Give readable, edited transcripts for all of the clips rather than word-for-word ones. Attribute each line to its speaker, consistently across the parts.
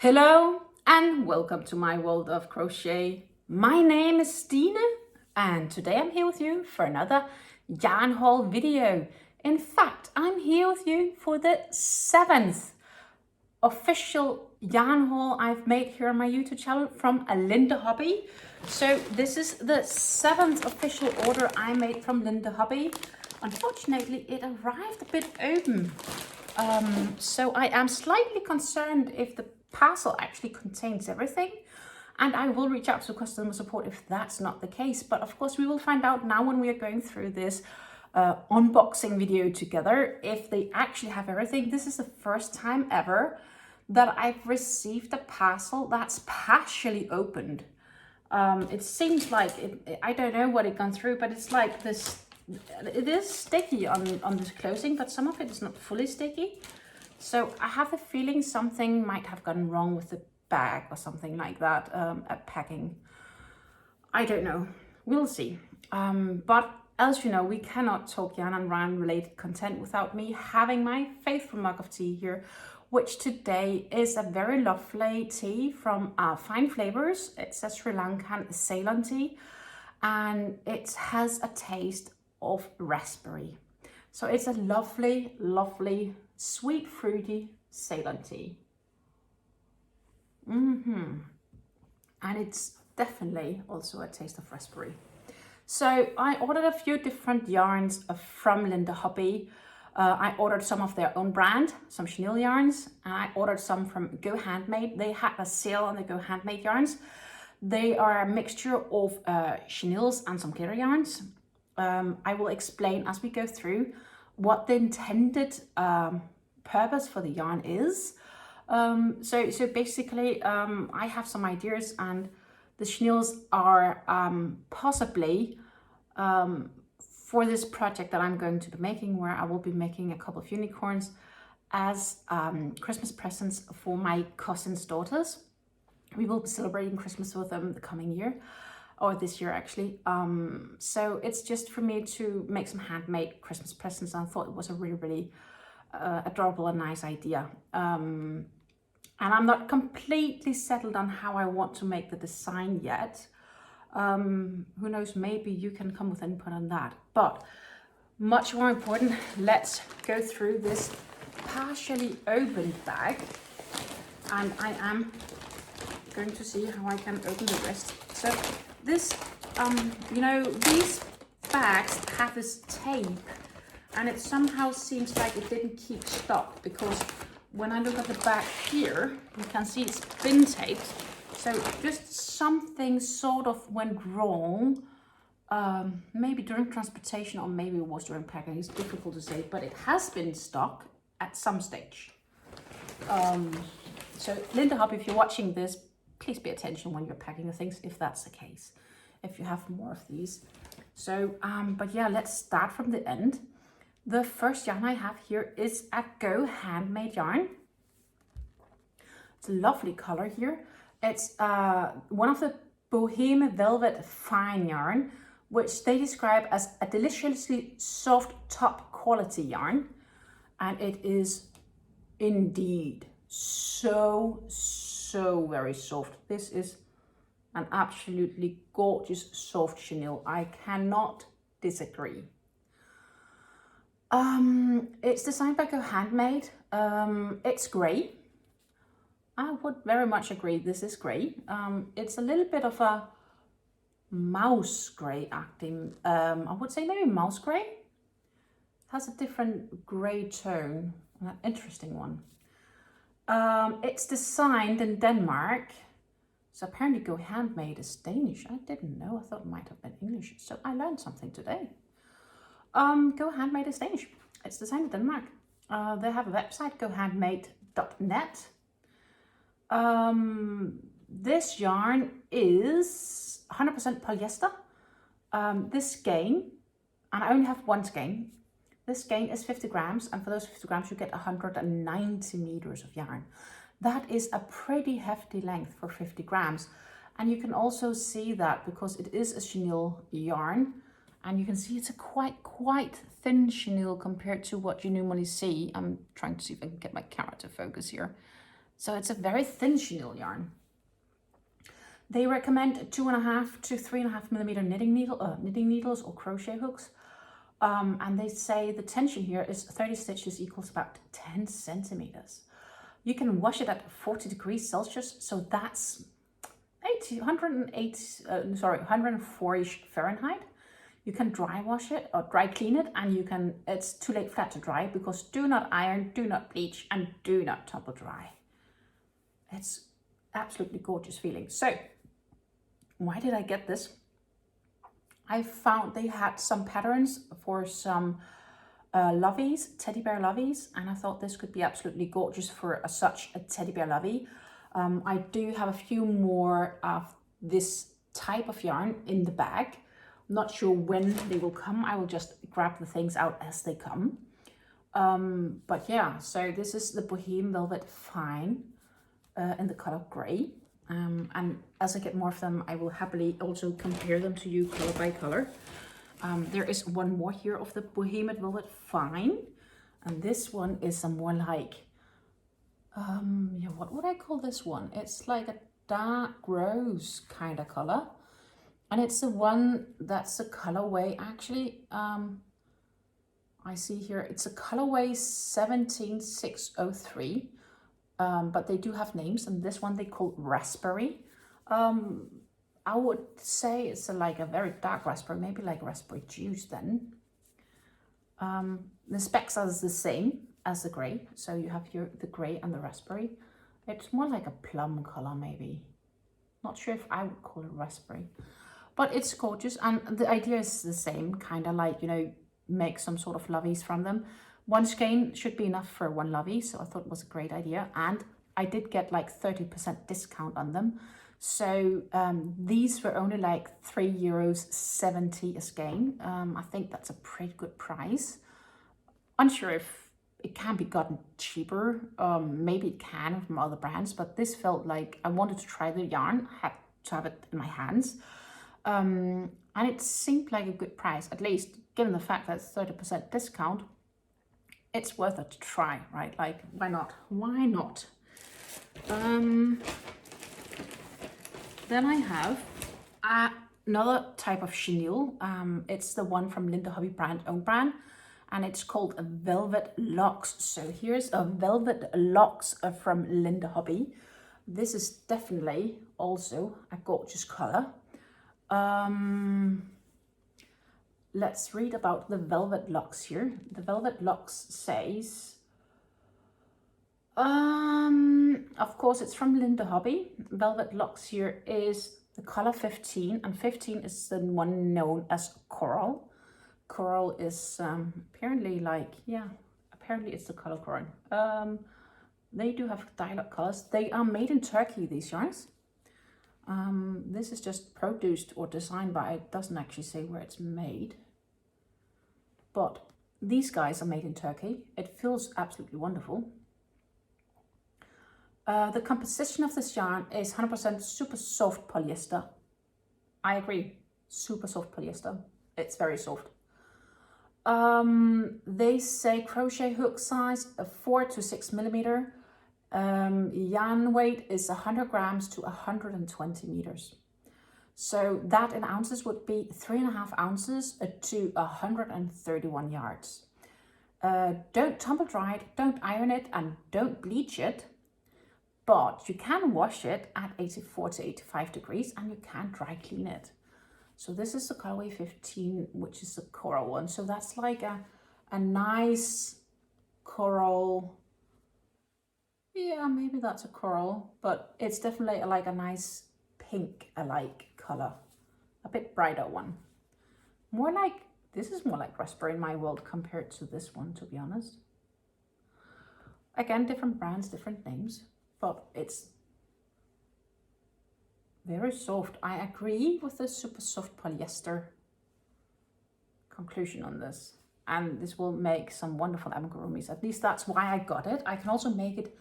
Speaker 1: Hello and welcome to my world of crochet. My name is Stine and today I'm here with you for another yarn haul video. In fact, I'm here with you for the 7th official yarn haul I've made here on my YouTube channel from Linde Hobby. So this is the 7th official order I made from Linde Hobby. Unfortunately, it arrived a bit open. So I am slightly concerned if the parcel actually contains everything, and I will reach out to customer support if that's not the case. But of course we will find out now when we are going through this unboxing video together if they actually have everything. This is the first time ever that I've received a parcel that's partially opened. It seems like I don't know what it gone through, but it's like this. It is sticky on this closing, but some of it is not fully sticky. So I have the feeling something might have gone wrong with the bag or something like that at packing. I don't know. We'll see. But as you know, we cannot talk yarn and yarn related content without me having my faithful mug of tea here, which today is a very lovely tea from Fine Flavors. It's a Sri Lankan Ceylon tea, and it has a taste of raspberry. So it's a lovely, lovely, sweet, fruity Ceylon tea. And it's definitely also a taste of raspberry. So I ordered a few different yarns from Linde Hobby. I ordered some of their own brand, some chenille yarns, and I ordered some from Go Handmade. They had a sale on the Go Handmade yarns. They are a mixture of chenilles and some glitter yarns. I will explain as we go through what the intended purpose for the yarn is. So basically, I have some ideas, and the chenilles are possibly for this project that I'm going to be making, where I will be making a couple of unicorns as Christmas presents for my cousin's daughters. We will be celebrating Christmas with them the coming year, or this year actually. So it's just for me to make some handmade Christmas presents. I thought it was a really adorable and nice idea. And I'm not completely settled on how I want to make the design yet. Who knows, maybe you can come with input on that. But much more important, let's go through this partially opened bag. And I am going to see how I can open the rest. So this, you know, these bags have this tape, and it somehow seems like it didn't keep stock, because when I look at the back here, you can see it's been taped. So just something sort of went wrong, maybe during transportation, or maybe it was during packing. It's difficult to say, but it has been stock at some stage. So Linde Hobby, if you're watching this, please pay attention when you're packing the things, if that's the case, if you have more of these. So, but yeah, let's start from the end. The first yarn I have here is a Go Handmade yarn. It's a lovely color here. It's one of the Bohème Velvet fine yarn, which they describe as a deliciously soft top quality yarn. And it is indeed so very soft. This is an absolutely gorgeous soft chenille. I cannot disagree. It's designed by Go Handmade. It's grey. I would very much agree this is grey. It's a little bit of a mouse grey acting. I would say maybe mouse grey. It has a different grey tone, an interesting one. It's designed in Denmark. So apparently Go Handmade is Danish. I didn't know. I thought it might have been English. So I learned something today. Go Handmade is Danish. It's designed in Denmark. They have a website, gohandmade.net. This yarn is 100% polyester. This skein, and I only have one skein. This skein is 50 grams, and for those 50 grams you get 190 meters of yarn. That is a pretty hefty length for 50 grams. And you can also see that because it is a chenille yarn, and you can see it's a quite thin chenille compared to what you normally see. I'm trying to see if I can get my camera to focus here. So it's a very thin chenille yarn. They recommend 2.5 to 3.5 millimeter knitting needles or crochet hooks. And they say the tension here is 30 stitches equals about 10 centimeters. You can wash it at 40 degrees Celsius, so that's 104-ish Fahrenheit. You can dry wash it or dry clean it, and you can, it's too late for that to dry, because do not iron, do not bleach, and do not tumble dry. It's absolutely gorgeous feeling. So why did I get this? I found they had some patterns for some loveys, teddy bear loveys, and I thought this could be absolutely gorgeous for such a teddy bear lovey. I do have a few more of this type of yarn in the bag. I'm not sure when they will come. I will just grab the things out as they come. But yeah, so this is the Bohème Velvet Fine in the color gray. And as I get more of them, I will happily also compare them to you color by color. There is one more here of the Bohème Velvet Fine, and this one is a more like, yeah, what would I call this one? It's like a dark rose kind of color, and it's the one that's the colorway. Actually, I see here it's a colorway 17603. But they do have names, and this one they call raspberry. I would say it's like a very dark raspberry, maybe like raspberry juice then. The specs are the same as the gray, so you have here the gray and the raspberry. It's more like a plum color, maybe. Not sure if I would call it raspberry, but it's gorgeous, and the idea is the same, kind of like, you know, make some sort of loveys from them. One skein should be enough for one lovey, so I thought it was a great idea, and I did get like 30% discount on them. So these were only like €3.70 a skein. I think that's a pretty good price. Unsure if it can be gotten cheaper. Maybe it can from other brands, but this felt like I wanted to try the yarn, had to have it in my hands. And it seemed like a good price, at least given the fact that it's 30% discount. It's worth it to try, right? Like, why not? Why not? Then I have another type of chenille. It's the one from Linde Hobby own brand, and it's called a Velvet Locks. So here's a Velvet Locks from Linde Hobby. This is definitely also a gorgeous color. Let's read about the Velvet Locks here. The Velvet Locks says, of course it's from Linde Hobby. Velvet Locks here is the color 15, and 15 is the one known as coral. Coral is apparently like, yeah, apparently it's the color coral. They do have dialog colors. They are made in Turkey, these yarns. This is just produced or designed by, it doesn't actually say where it's made, but these guys are made in Turkey. It feels absolutely wonderful. The composition of this yarn is 100% super soft polyester. I agree, super soft polyester. It's very soft. They say crochet hook size of 4 to 6 millimeter. Yarn weight is 100 grams to 120 meters. So that in ounces would be 3.5 ounces to 131 yards. Don't tumble dry it, don't iron it, and don't bleach it, but you can wash it at 84 to 85 degrees, and you can dry clean it. So this is the colorway 15, which is the coral one. So that's like a nice coral. Yeah, maybe that's a coral, but it's definitely like a nice pink-alike color, a bit brighter one. More like, this is more like raspberry in my world compared to this one, to be honest. Again, different brands, different names, but it's very soft. I agree with the super soft polyester conclusion on this, and this will make some wonderful amigurumis. At least that's why I got it. I can also make it,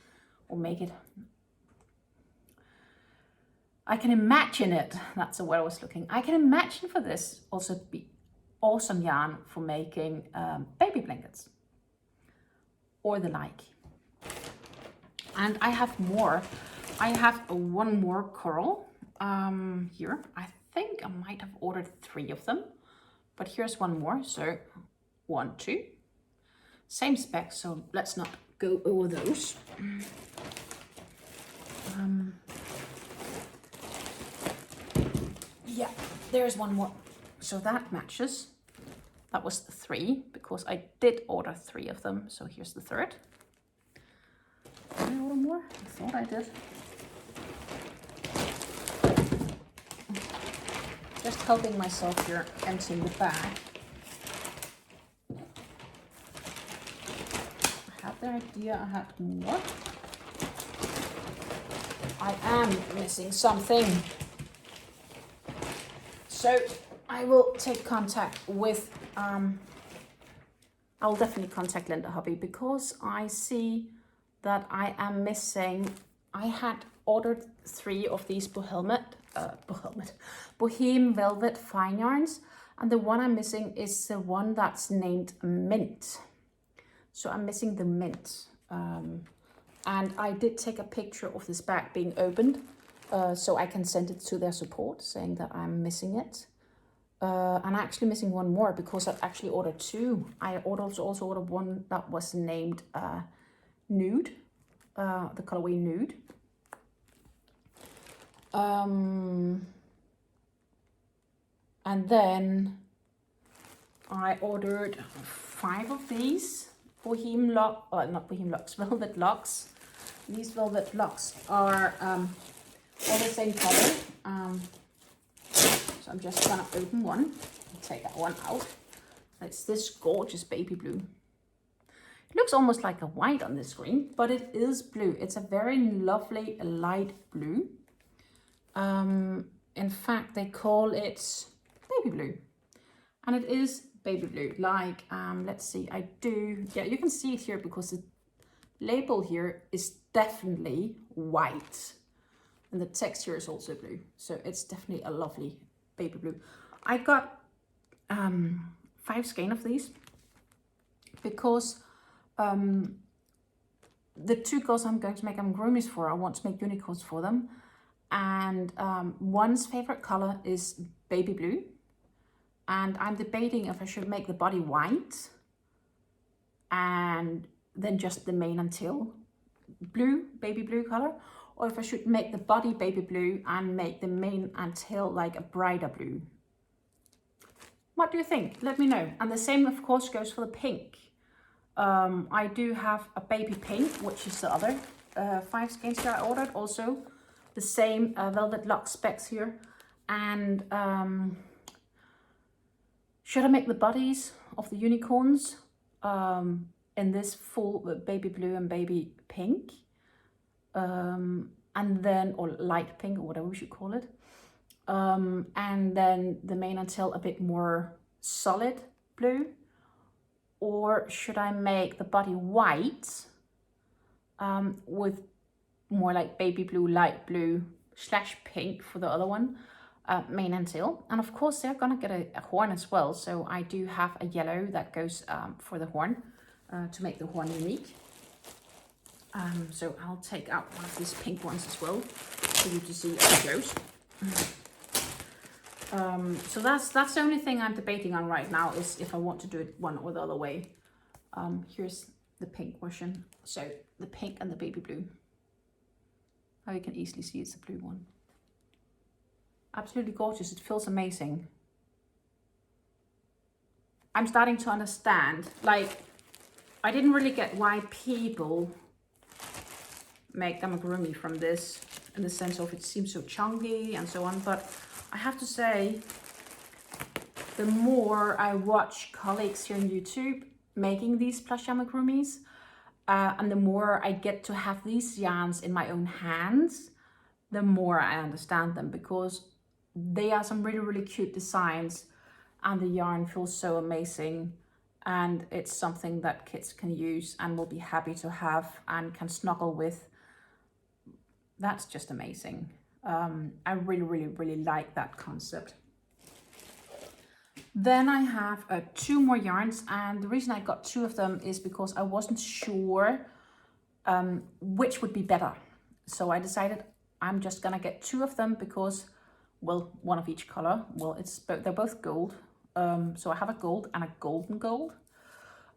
Speaker 1: I can imagine it, that's the word I was looking. I can imagine for this also to be awesome yarn for making baby blankets or the like. And I have more. I have one more coral here. I think I might have ordered 3 of them, but here's one more. So 1, 2, same spec. So let's not go over those. Yeah, there's one more. So that matches. That was 3 because I did order 3 of them. So here's the 3rd. Did I order more? I thought I did. Just helping myself here, emptying the bag. I had the idea I had more. I am missing something. So I will take contact with, I'll definitely contact Linde Hobby because I see that I am missing. I had ordered 3 of these Bohème Velvet fine yarns, and the one I'm missing is the one that's named Mint. So I'm missing the Mint. And I did take a picture of this bag being opened, so I can send it to their support saying that I'm missing it. I'm actually missing one more because I've actually ordered 2. I also ordered one that was named Nude, the colorway Nude. And then I ordered 5 of these Bohème lock, not Bohème locks, Velvet locks. These Velvet locks are all the same color. So I'm just gonna open one and take that one out. It's this gorgeous baby blue. It looks almost like a white on the screen, but it is blue. It's a very lovely light blue. In fact, they call it baby blue, and it is baby blue. Like, let's see, yeah, you can see it here because the label here is definitely white, and the texture is also blue. So it's definitely a lovely baby blue. I got 5 skein of these because the 2 girls I'm going to make amigurumis for, I want to make unicorns for them. And one's favorite color is baby blue. And I'm debating if I should make the body white and then just the mane and tail blue, baby blue color, or if I should make the body baby blue and make the mane and tail like a brighter blue. What do you think? Let me know. And the same, of course, goes for the pink. I do have a baby pink, which is the other 5 skeins that I ordered. Also the same velvet lock specs here. And should I make the bodies of the unicorns in this full baby blue and baby pink? And then, or light pink, or whatever we should call it. And then the mane and tail a bit more solid blue. Or should I make the body white with more like baby blue, light blue / pink for the other one, mane and tail. And of course they're gonna get a horn as well. So I do have a yellow that goes for the horn to make the horn unique. So I'll take out one of these pink ones as well for you to see how it goes. So that's the only thing I'm debating on right now, is if I want to do it one or the other way. Here's the pink version. So the pink and the baby blue. Now you can easily see it's the blue one. Absolutely gorgeous. It feels amazing. I'm starting to understand, like, I didn't really get why people make amigurumi from this, in the sense of it seems so chunky and so on, but I have to say, the more I watch colleagues here on YouTube making these plush amigurumis, and the more I get to have these yarns in my own hands, the more I understand them, because they are some really, really cute designs and the yarn feels so amazing, and it's something that kids can use and will be happy to have and can snuggle with. That's just amazing. I really, really, really like that concept. Then I have 2 more yarns, and the reason I got 2 of them is because I wasn't sure which would be better. So I decided I'm just gonna get 2 of them because, well, one of each color. Well, they're both gold. So I have a gold and a golden gold.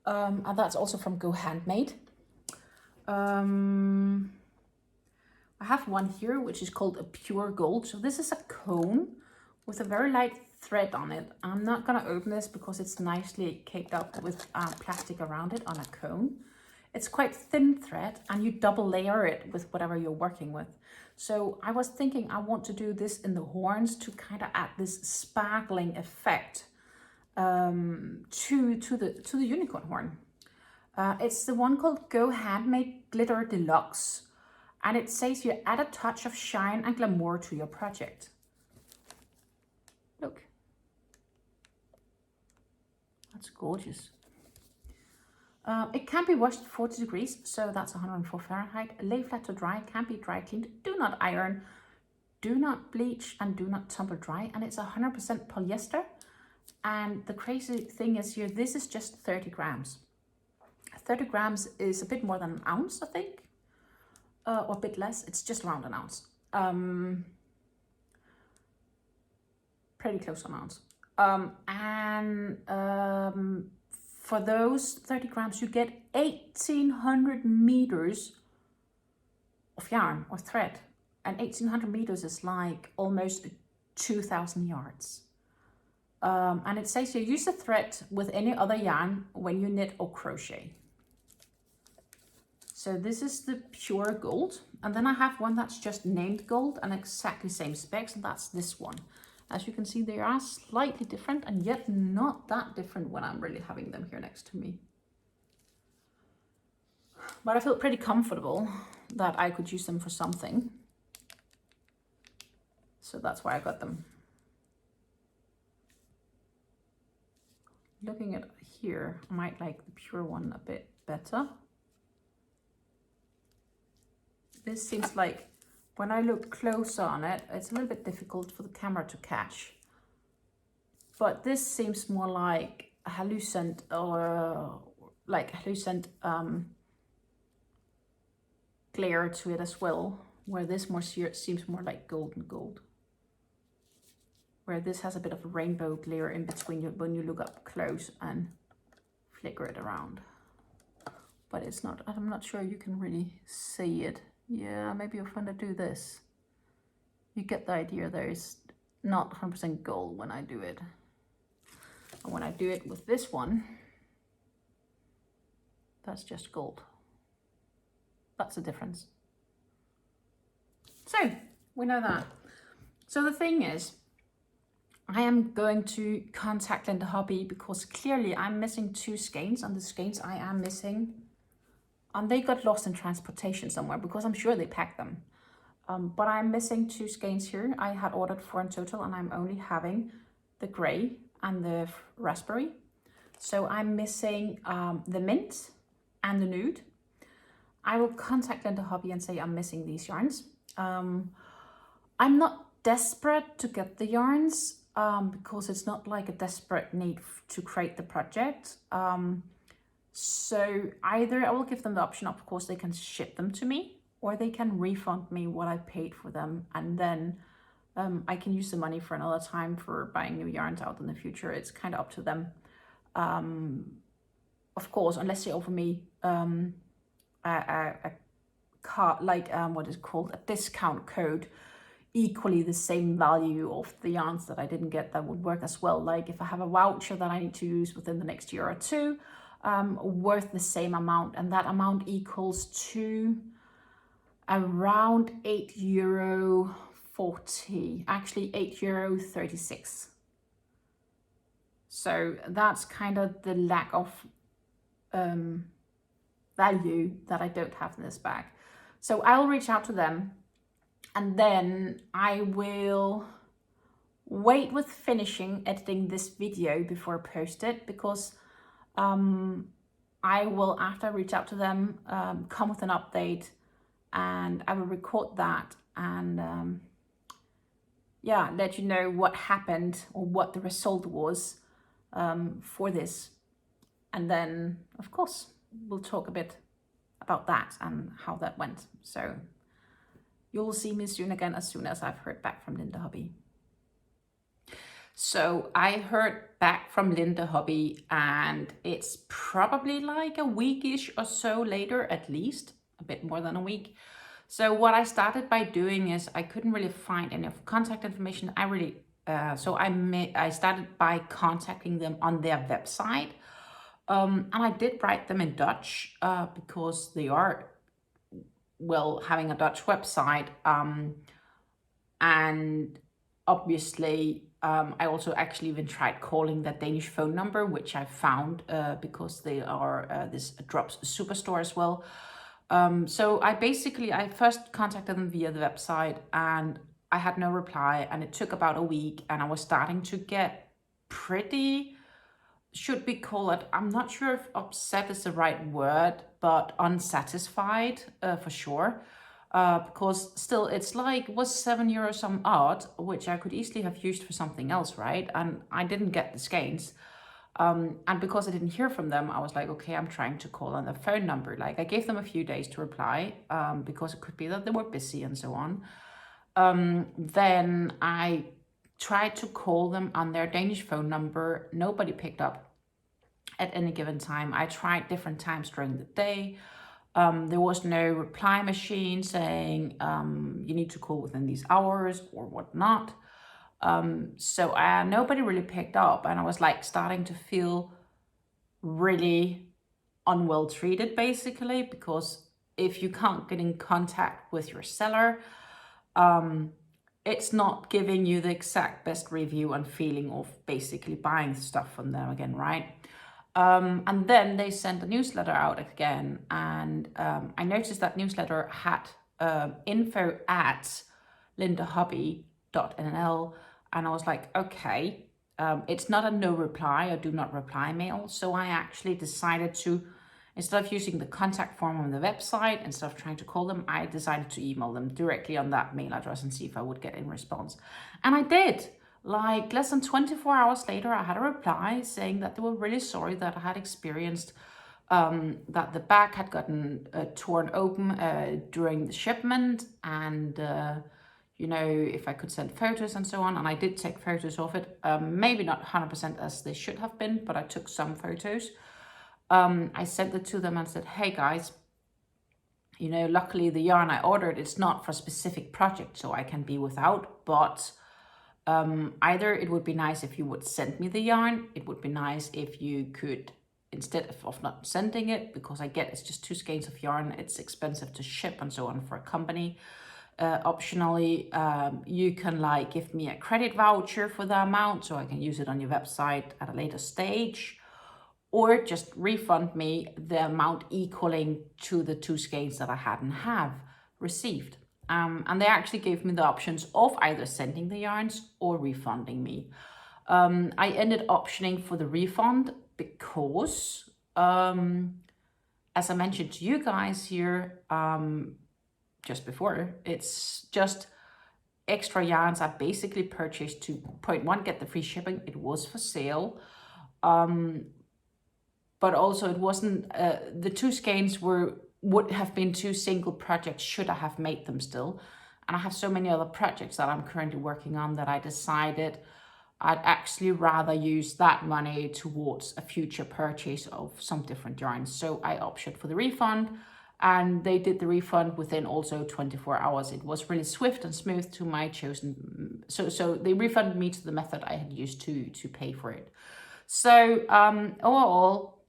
Speaker 1: And that's also from Go Handemade. I have one here which is called a pure gold. So this is a cone with a very light thread on it. I'm not gonna open this because it's nicely caked up with plastic around it on a cone. It's quite thin thread and you double layer it with whatever you're working with. So I was thinking I want to do this in the horns to kind of add this sparkling effect to the unicorn horn. It's the one called Go Handemade Glitter Deluxe, and it says you add a touch of shine and glamour to your project. Look, that's gorgeous. It can be washed at 40 degrees, so that's 104 Fahrenheit. Lay flat to dry, can be dry cleaned. Do not iron, do not bleach, and do not tumble dry. And it's 100% polyester. And the crazy thing is here, this is just 30 grams. 30 grams is a bit more than an ounce, I think, or a bit less. It's just around an ounce. Pretty close to an ounce. For those 30 grams, you get 1,800 meters of yarn or thread. And 1,800 meters is like almost 2,000 yards. And it says you use the thread with any other yarn when you knit or crochet. So this is the pure gold. And then I have one that's just named gold and exactly same specs, and that's this one. As you can see, they are slightly different and yet not that different when I'm really having them here next to me. But I feel pretty comfortable that I could use them for something. So that's why I got them. Looking at here, I might like the pure one a bit better. This seems like, when I look closer on it, it's a little bit difficult for the camera to catch. But this seems more like a hallucinant or glare to it as well, where this seems more like golden gold. Where this has a bit of a rainbow glare in between when you look up close and flicker it around. But it's not, I'm not sure you can really see it. Yeah, maybe if I do this, you get the idea. There is not 100% gold when I do it. And when I do it with this one, that's just gold. That's the difference. So we know that. So the thing is, I am going to contact Linde Hobby because clearly I'm missing 2 skeins, and the skeins I am missing, and they got lost in transportation somewhere because I'm sure they packed them. But I'm missing 2 skeins here. I had ordered 4 in total, and I'm only having the gray and the raspberry. So I'm missing the mint and the nude. I will contact Linde Hobby and say I'm missing these yarns. I'm not desperate to get the yarns because it's not like a desperate need to create the project. So either I will give them the option, of course, they can ship them to me, or they can refund me what I paid for them, and then I can use the money for another time for buying new yarns out in the future. It's kind of up to them. Of course, unless they offer me what is called a discount code, equally the same value of the yarns that I didn't get, that would work as well. Like if I have a voucher that I need to use within the next year or 2, worth the same amount, and that amount equals to around €8.40, actually €8.36. So that's kind of the lack of value that I don't have in this bag. So I'll reach out to them, and then I will wait with finishing editing this video before I post it, because I will, after I reach out to them, come with an update, and I will record that and yeah, let you know what happened or what the result was for this. And then, of course, we'll talk a bit about that and how that went. So you'll see me soon again as soon as I've heard back from Linde Hobby. So I heard back from Linde Hobby, and it's probably like a weekish or so later, at least a bit more than a week. So what I started by doing is I couldn't really find any of contact information. I started by contacting them on their website, and I did write them in Dutch because they are, well, having a Dutch website, and obviously I also actually even tried calling that Danish phone number, which I found because they are this drops superstore as well. So I first contacted them via the website, and I had no reply, and it took about a week, and I was starting to get pretty, should we call it, I'm not sure if upset is the right word, but unsatisfied for sure. Because still it's like, was €7 some odd, which I could easily have used for something else, right? And I didn't get the skeins. And because I didn't hear from them, I was like, okay, I'm trying to call on their phone number. Like, I gave them a few days to reply, because it could be that they were busy and so on. Then I tried to call them on their Danish phone number. Nobody picked up at any given time. I tried different times during the day. There was no reply machine saying you need to call within these hours or whatnot. So nobody really picked up, and I was like starting to feel really unwell treated, basically, because if you can't get in contact with your seller, it's not giving you the exact best review and feeling of basically buying stuff from them again, right? And then they sent a newsletter out again, and I noticed that newsletter had info@lindehobby.nl, and I was like, okay, it's not a no reply or do not reply mail. So I actually decided to, instead of using the contact form on the website, instead of trying to call them, I decided to email them directly on that mail address and see if I would get a response. And I did. Like less than 24 hours later, I had a reply saying that they were really sorry that I had experienced that the bag had gotten torn open during the shipment, and you know, if I could send photos and so on. And I did take photos of it, maybe not 100% as they should have been, but I took some photos. I sent it to them and said, hey guys, you know, luckily the yarn I ordered, it's not for a specific project, so I can be without, but either it would be nice if you would send me the yarn. It would be nice if you could, instead of not sending it, because I get it's just 2 skeins of yarn, it's expensive to ship and so on for a company. Optionally, you can like give me a credit voucher for the amount so I can use it on your website at a later stage, or just refund me the amount equaling to the 2 skeins that I hadn't received. And they actually gave me the options of either sending the yarns or refunding me. I ended optioning for the refund because, as I mentioned to you guys here just before, it's just extra yarns I basically purchased to, point one, get the free shipping. It was for sale. But also it wasn't, the 2 skeins would have been 2 single projects should I have made them still. And I have so many other projects that I'm currently working on that I decided I'd actually rather use that money towards a future purchase of some different yarns. So I opted for the refund, and they did the refund within also 24 hours. It was really swift and smooth to my chosen, so they refunded me to the method I had used to pay for it. So overall,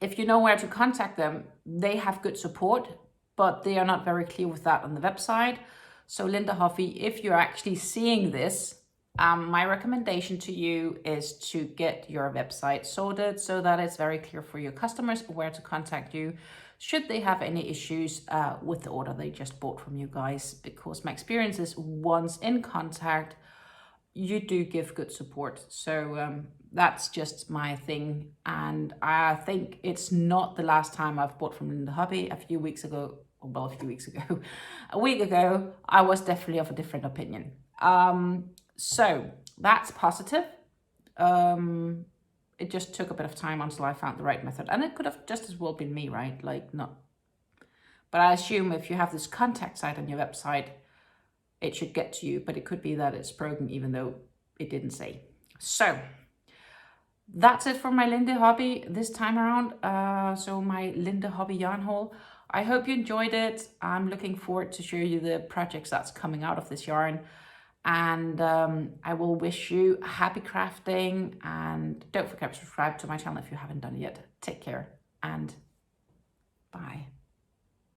Speaker 1: if you know where to contact them, they have good support, but they are not very clear with that on the website. So Linde Hobby, if you're actually seeing this, my recommendation to you is to get your website sorted so that it's very clear for your customers where to contact you should they have any issues with the order they just bought from you guys. Because my experience is, once in contact, you do give good support. So that's just my thing. And I think it's not the last time I've bought from Linde Hobby. A week ago, a week ago, I was definitely of a different opinion. So that's positive. It just took a bit of time until I found the right method, and it could have just as well been me, right? Like, not But I assume if you have this contact site on your website, it should get to you, but it could be that it's broken even though it didn't say. So that's it for my Linde Hobby this time around. So my Linde Hobby yarn haul. I hope you enjoyed it. I'm looking forward to show you the projects that's coming out of this yarn. And I will wish you happy crafting, and don't forget to subscribe to my channel if you haven't done it yet. Take care and bye.